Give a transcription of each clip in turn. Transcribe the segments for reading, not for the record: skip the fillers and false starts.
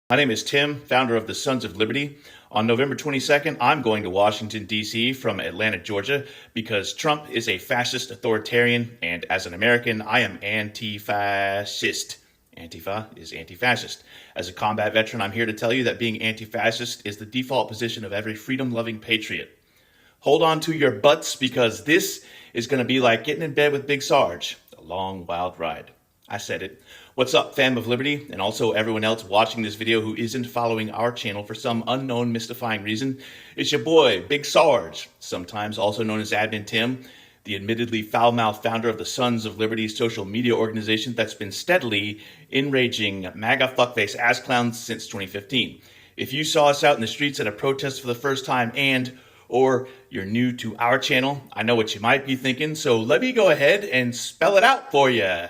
My name is Tim, founder of the Sons of Liberty. On November 22nd, I'm going to Washington, D.C. from Atlanta, Georgia, because Trump is a fascist authoritarian, and as an American, I am anti-fascist. Antifa is anti-fascist. As a combat veteran, I'm here to tell you that being anti-fascist is the default position of every freedom-loving patriot. Hold on to your butts, because this is going to be like getting in bed with Big Sarge. A long, wild ride. I said it. What's up, fam of liberty, and also everyone else watching this video who isn't following our channel for some unknown mystifying reason? It's your boy, Big Sarge, sometimes also known as Admin Tim, the admittedly foul-mouthed founder of the Sons of Liberty social media organization that's been steadily enraging MAGA fuckface ass clowns since 2015. If you saw us out in the streets at a protest for the first time or you're new to our channel, I know what you might be thinking, so let me go ahead and spell it out for you.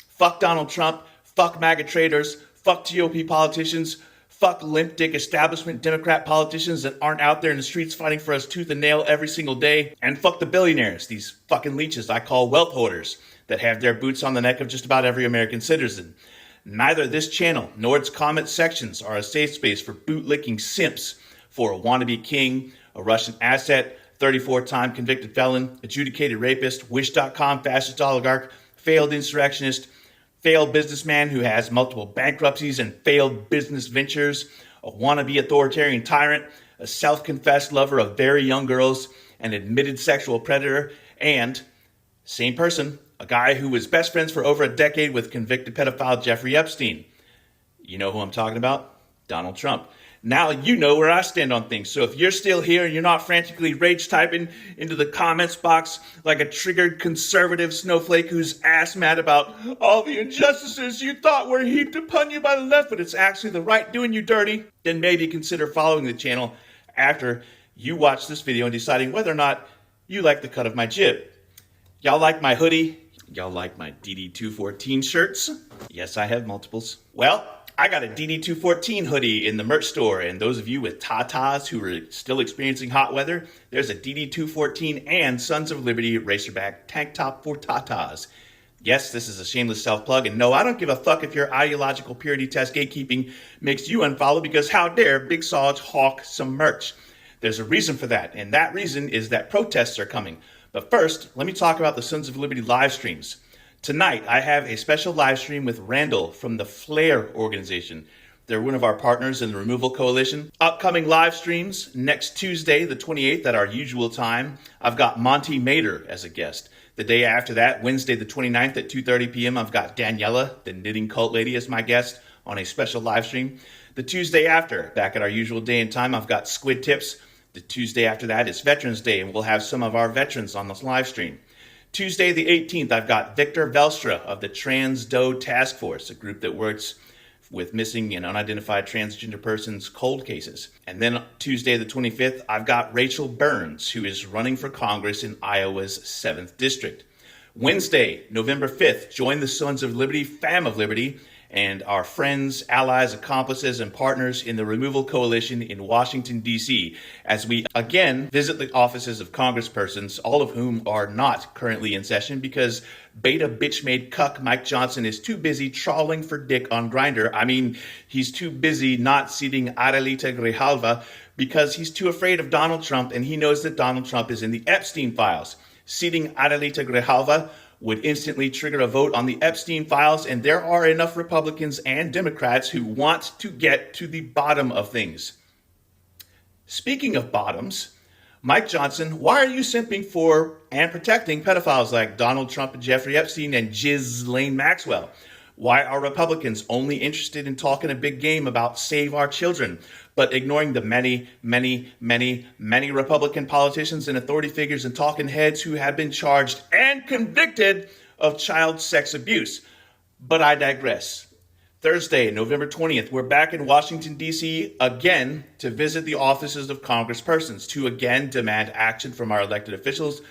Fuck Donald Trump, fuck MAGA traitors, fuck GOP politicians, fuck limp dick establishment Democrat politicians that aren't out there in the streets fighting for us tooth and nail every single day, and fuck the billionaires, these fucking leeches I call wealth hoarders, that have their boots on the neck of just about every American citizen. Neither this channel nor its comment sections are a safe space for bootlicking simps for a wannabe king, a Russian asset, 34-time convicted felon, adjudicated rapist, Wish.com fascist oligarch, failed insurrectionist, failed businessman who has multiple bankruptcies and failed business ventures, a wannabe authoritarian tyrant, a self-confessed lover of very young girls, an admitted sexual predator, and, same person, a guy who was best friends for over a decade with convicted pedophile Jeffrey Epstein. You know who I'm talking about? Donald Trump. Now you know where I stand on things. So if you're still here and you're not frantically rage typing into the comments box like a triggered conservative snowflake who's ass mad about all the injustices you thought were heaped upon you by the left, but it's actually the right doing you dirty, then maybe consider following the channel after you watch this video and deciding whether or not you like the cut of my jib. Y'all like my hoodie? Y'all like my DD214 shirts? Yes, I have multiples. Well, I got a DD214 hoodie in the merch store, and those of you with tatas who are still experiencing hot weather, there's a DD214 and Sons of Liberty Racerback tank top for tatas. Yes, this is a shameless self-plug, and no, I don't give a fuck if your ideological purity test gatekeeping makes you unfollow, because how dare Big Sarge hawk some merch. There's a reason for that, and that reason is that protests are coming. But first, let me talk about the Sons of Liberty live streams. Tonight, I have a special live stream with Randall from the Flare organization. They're one of our partners in the Removal Coalition. Upcoming live streams, next Tuesday, the 28th at our usual time, I've got Monty Mader as a guest. The day after that, Wednesday the 29th at 2:30 p.m., I've got Daniela, the knitting cult lady, as my guest on a special live stream. The Tuesday after, back at our usual day and time, I've got Squid Tips. The Tuesday after that is Veterans Day, and we'll have some of our veterans on this live stream. Tuesday the 18th, I've got Victor Velstra of the Trans Doe Task Force, a group that works with missing and unidentified transgender persons cold cases. And then Tuesday the 25th, I've got Rachel Burns, who is running for Congress in Iowa's 7th District. Wednesday, November 5th, join the Sons of Liberty, fam of Liberty, and our friends, allies, accomplices, and partners in the Removal Coalition in Washington, D.C., as we again visit the offices of congresspersons, all of whom are not currently in session because beta bitch-made cuck Mike Johnson is too busy trawling for dick on Grindr. I mean, he's too busy not seating Adelita Grijalva because he's too afraid of Donald Trump, and he knows that Donald Trump is in the Epstein files. Seating Adelita Grijalva would instantly trigger a vote on the Epstein files, and there are enough Republicans and Democrats who want to get to the bottom of things. Speaking of bottoms, Mike Johnson, why are you simping for and protecting pedophiles like Donald Trump and Jeffrey Epstein and Ghislaine Maxwell? Why are Republicans only interested in talking a big game about save our children, but ignoring the many, many, many, many Republican politicians and authority figures and talking heads who have been charged and convicted of child sex abuse? But I digress. Thursday, November 20th, we're back in Washington, D.C. again to visit the offices of congresspersons to again demand action from our elected officials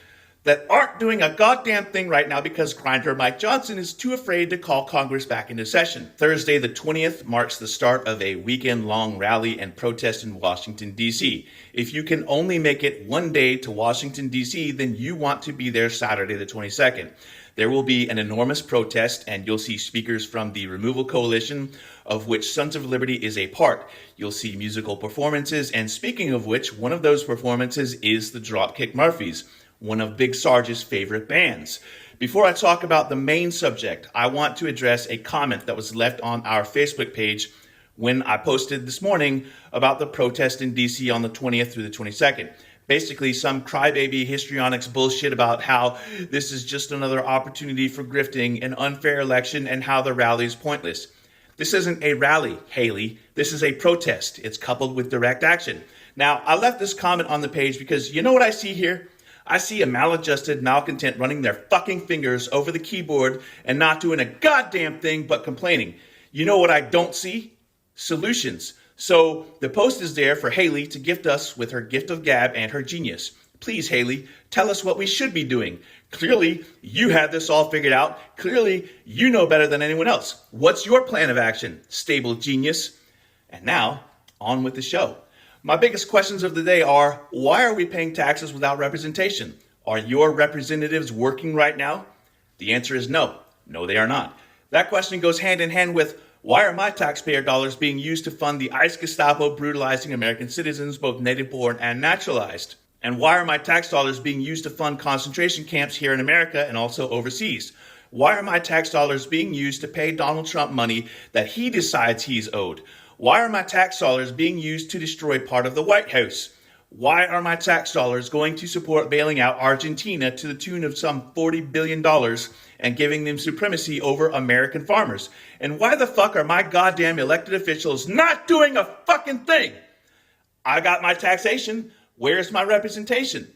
that aren't doing a goddamn thing right now because Grindr Mike Johnson is too afraid to call Congress back into session. Thursday the 20th marks the start of a weekend-long rally and protest in Washington, D.C. If you can only make it one day to Washington, D.C., then you want to be there Saturday the 22nd. there will be an enormous protest, and you'll see speakers from the Removal Coalition, of which Sons of Liberty is a part. You'll see musical performances, and speaking of which, one of those performances is the Dropkick Murphys, one of Big Sarge's favorite bands. Before I talk about the main subject, I want to address a comment that was left on our Facebook page when I posted this morning about the protest in DC on the 20th through the 22nd. Basically, some crybaby histrionics bullshit about how this is just another opportunity for grifting, an unfair election, and how the rally is pointless. This isn't a rally, Haley. This is a protest. It's coupled with direct action. Now, I left this comment on the page because you know what I see here? I see a maladjusted malcontent running their fucking fingers over the keyboard and not doing a goddamn thing but complaining. You know what I don't see? Solutions. So the post is there for Haley to gift us with her gift of gab and her genius. Please, Haley, tell us what we should be doing. Clearly, you have this all figured out. Clearly, you know better than anyone else. What's your plan of action, stable genius? And now, on with the show. My biggest questions of the day are, why are we paying taxes without representation? Are your representatives working right now? The answer is no. No, they are not. That question goes hand in hand with, why are my taxpayer dollars being used to fund the ICE Gestapo brutalizing American citizens, both native-born and naturalized? And why are my tax dollars being used to fund concentration camps here in America and also overseas? Why are my tax dollars being used to pay Donald Trump money that he decides he's owed? Why are my tax dollars being used to destroy part of the White House? Why are my tax dollars going to support bailing out Argentina to the tune of some $40 billion and giving them supremacy over American farmers? And why the fuck are my goddamn elected officials not doing a fucking thing? I got my taxation. Where's my representation?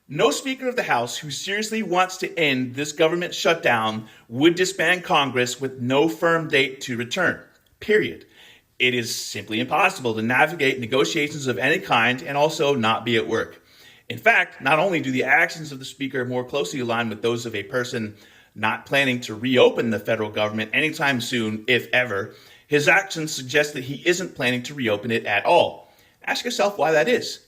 No Speaker of the House who seriously wants to end this government shutdown would disband Congress with no firm date to return. Period. It is simply impossible to navigate negotiations of any kind and also not be at work. In fact, not only do the actions of the Speaker more closely align with those of a person not planning to reopen the federal government anytime soon, if ever, his actions suggest that he isn't planning to reopen it at all. Ask yourself why that is.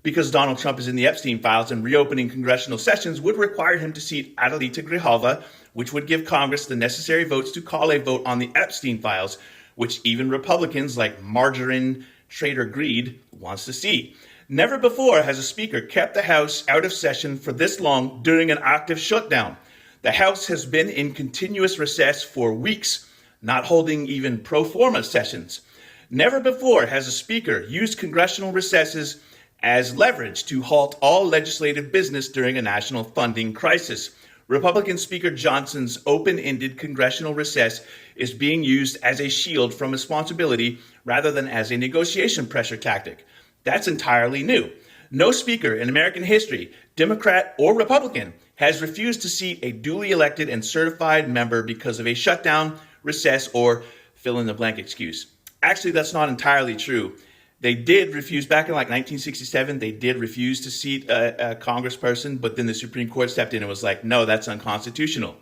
Because Donald Trump is in the Epstein files and reopening congressional sessions would require him to seat Adelita Grijalva, which would give Congress the necessary votes to call a vote on the Epstein files, which even Republicans like Margarine Trader Greed wants to see. Never before has a speaker kept the House out of session for this long during an active shutdown. The House has been in continuous recess for weeks, not holding even pro forma sessions. Never before has a speaker used congressional recesses as leverage to halt all legislative business during a national funding crisis. Republican Speaker Johnson's open-ended congressional recess is being used as a shield from responsibility rather than as a negotiation pressure tactic. That's entirely new. No speaker in American history, Democrat or Republican, has refused to seat a duly elected and certified member because of a shutdown, recess, or fill-in-the-blank excuse. Actually, that's not entirely true. They did refuse, back in like 1967, they did refuse to seat a congressperson, but then the Supreme Court stepped in and was like, no, that's unconstitutional.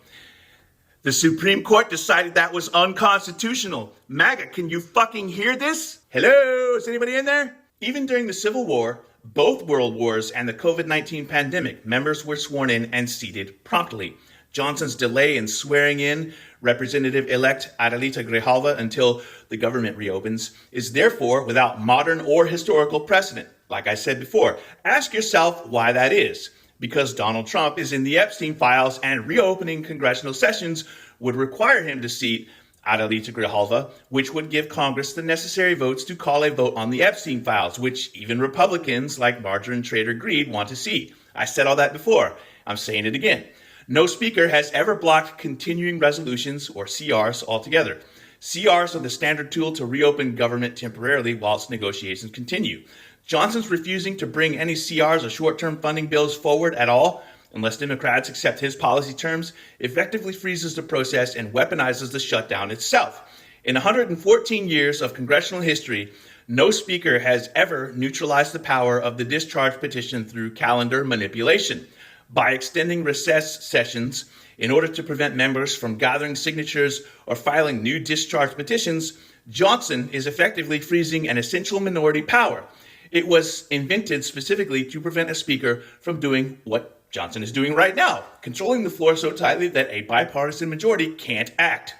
The Supreme Court decided that was unconstitutional. MAGA, can you fucking hear this? Hello, is anybody in there? Even during the Civil War, both world wars, and the COVID-19 pandemic, members were sworn in and seated promptly. Johnson's delay in swearing in Representative-elect Adelita Grijalva until the government reopens is therefore without modern or historical precedent. Like I said before, ask yourself why that is. Because Donald Trump is in the Epstein files and reopening congressional sessions would require him to seat Adelita Grijalva, which would give Congress the necessary votes to call a vote on the Epstein files, which even Republicans like Margarine Trader Greed want to see. I said all that before. I'm saying it again. No speaker has ever blocked continuing resolutions, or CRs, altogether. CRs are the standard tool to reopen government temporarily whilst negotiations continue. Johnson's refusing to bring any CRs or short-term funding bills forward at all, unless Democrats accept his policy terms, effectively freezes the process and weaponizes the shutdown itself. In 114 years of congressional history, no speaker has ever neutralized the power of the discharge petition through calendar manipulation. By extending recess sessions in order to prevent members from gathering signatures or filing new discharge petitions, Johnson is effectively freezing an essential minority power. It was invented specifically to prevent a speaker from doing what Johnson is doing right now, controlling the floor so tightly that a bipartisan majority can't act.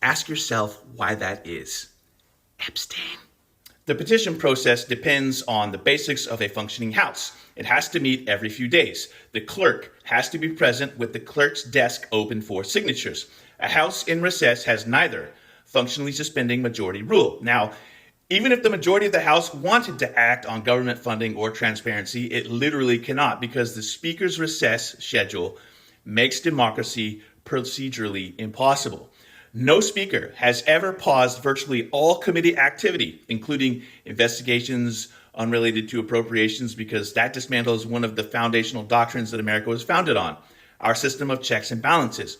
Ask yourself why that is. Epstein. The petition process depends on the basics of a functioning House. It has to meet every few days. The clerk has to be present with the clerk's desk open for signatures. A House in recess has neither, functionally suspending majority rule. Now, even if the majority of the House wanted to act on government funding or transparency, it literally cannot because the Speaker's recess schedule makes democracy procedurally impossible. No speaker has ever paused virtually all committee activity, including investigations unrelated to appropriations, because that dismantles one of the foundational doctrines that America was founded on, our system of checks and balances.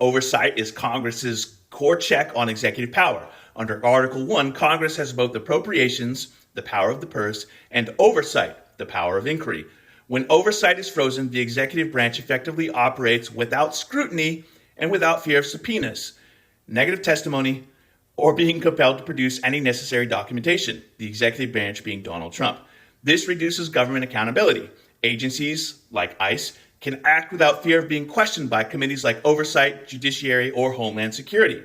Oversight is Congress's core check on executive power. Under Article 1, Congress has both appropriations, the power of the purse, and oversight, the power of inquiry. When oversight is frozen, the executive branch effectively operates without scrutiny and without fear of subpoenas, negative testimony, or being compelled to produce any necessary documentation, the executive branch being Donald Trump. This reduces government accountability. Agencies, like ICE, can act without fear of being questioned by committees like Oversight, Judiciary, or Homeland Security.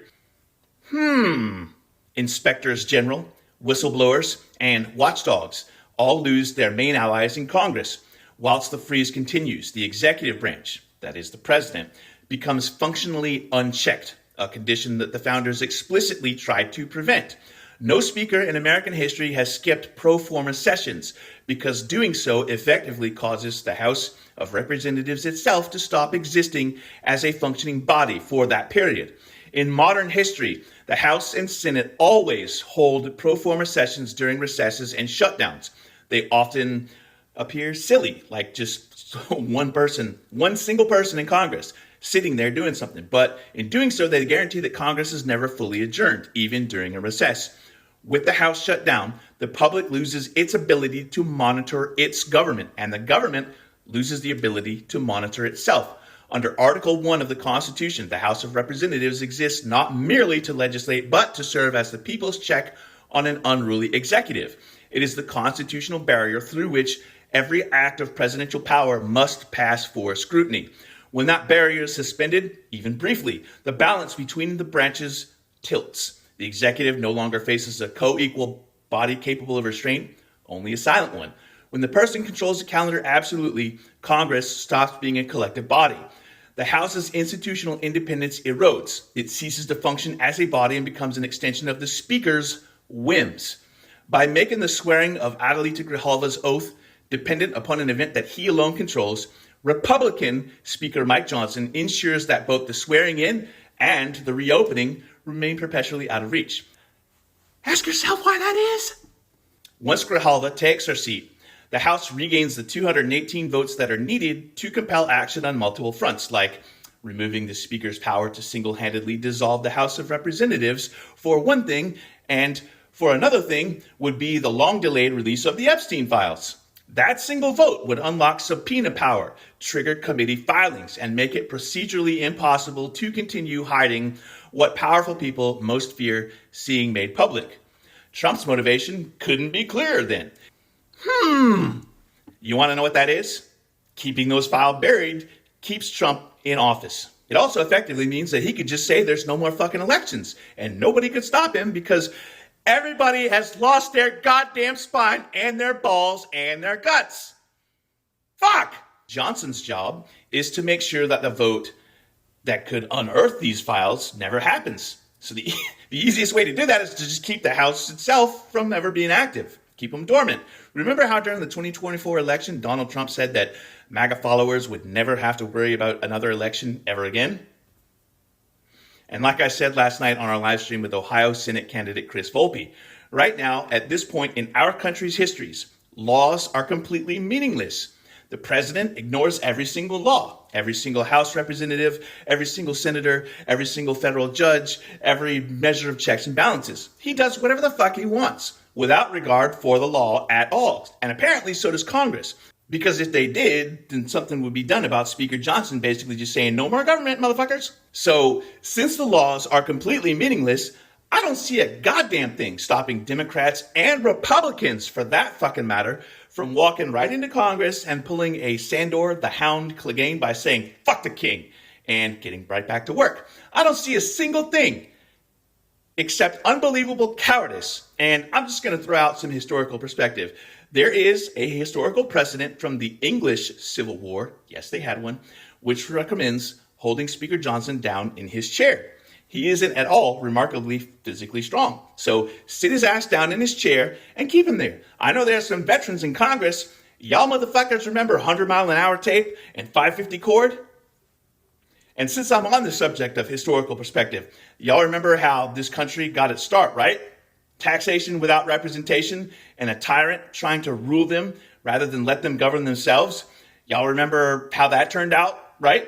Inspectors general, whistleblowers, and watchdogs all lose their main allies in Congress. Whilst the freeze continues, the executive branch, that is the president, becomes functionally unchecked, a condition that the founders explicitly tried to prevent. No speaker in American history has skipped pro forma sessions because doing so effectively causes the House of Representatives itself to stop existing as a functioning body for that period. In modern history, the House and Senate always hold pro forma sessions during recesses and shutdowns. They often appear silly, like just one single person in Congress sitting there doing something. But in doing so, they guarantee that Congress is never fully adjourned, even during a recess. With the House shut down, the public loses its ability to monitor its government, and the government loses the ability to monitor itself. Under Article 1 of the Constitution, the House of Representatives exists not merely to legislate, but to serve as the people's check on an unruly executive. It is the constitutional barrier through which every act of presidential power must pass for scrutiny. When that barrier is suspended, even briefly, the balance between the branches tilts. The executive no longer faces a co-equal body capable of restraint, only a silent one. When the person controls the calendar absolutely, Congress stops being a collective body. The House's institutional independence erodes. It ceases to function as a body and becomes an extension of the Speaker's whims. By making the swearing of Adelita Grijalva's oath dependent upon an event that he alone controls, Republican Speaker Mike Johnson ensures that both the swearing in and the reopening remain perpetually out of reach. Ask yourself why that is. Once Grijalva takes her seat, the House regains the 218 votes that are needed to compel action on multiple fronts, like removing the Speaker's power to single-handedly dissolve the House of Representatives, for one thing, and for another thing would be the long-delayed release of the Epstein files. That single vote would unlock subpoena power, trigger committee filings, and make it procedurally impossible to continue hiding what powerful people most fear seeing made public. Trump's motivation couldn't be clearer then. You want to know what that is? Keeping those files buried keeps Trump in office. It also effectively means that he could just say there's no more fucking elections and nobody could stop him because everybody has lost their goddamn spine and their balls and their guts. Fuck! Johnson's job is to make sure that the vote that could unearth these files never happens. So the easiest way to do that is to just keep the House itself from ever being active. Keep them dormant. Remember how during the 2024 election, Donald Trump said that MAGA followers would never have to worry about another election ever again? And like I said last night on our live stream with Ohio Senate candidate Chris Volpe, right now, at this point in our country's histories, laws are completely meaningless. The president ignores every single law, every single House representative, every single senator, every single federal judge, every measure of checks and balances. He does whatever the fuck he wants without regard for the law at all. And apparently so does Congress. Because if they did, then something would be done about Speaker Johnson basically just saying, no more government, motherfuckers. So since the laws are completely meaningless, I don't see a goddamn thing stopping Democrats and Republicans, for that fucking matter, from walking right into Congress and pulling a Sandor the Hound Clegane by saying, fuck the king, and getting right back to work. I don't see a single thing except unbelievable cowardice. And I'm just going to throw out some historical perspective. There is a historical precedent from the English Civil War, yes, they had one, which recommends holding Speaker Johnson down in his chair. He isn't at all remarkably physically strong. So sit his ass down in his chair and keep him there. I know there's some veterans in Congress. Y'all motherfuckers remember 100-mile-an-hour tape and 550 cord? And since I'm on the subject of historical perspective, y'all remember how this country got its start, right? Taxation without representation and a tyrant trying to rule them rather than let them govern themselves. Y'all remember how that turned out, right?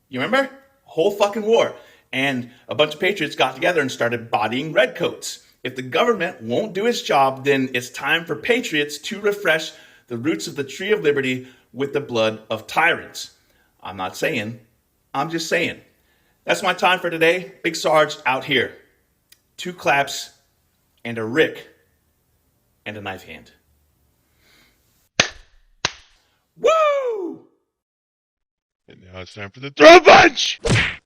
You remember? Whole fucking war. And a bunch of patriots got together and started bodying redcoats. If the government won't do its job, then it's time for patriots to refresh the roots of the tree of liberty with the blood of tyrants. I'm not saying, I'm just saying. That's my time for today. Big Sarge out here. 2 claps and a Rick and a knife hand. Woo! And now it's time for the Throatpunch!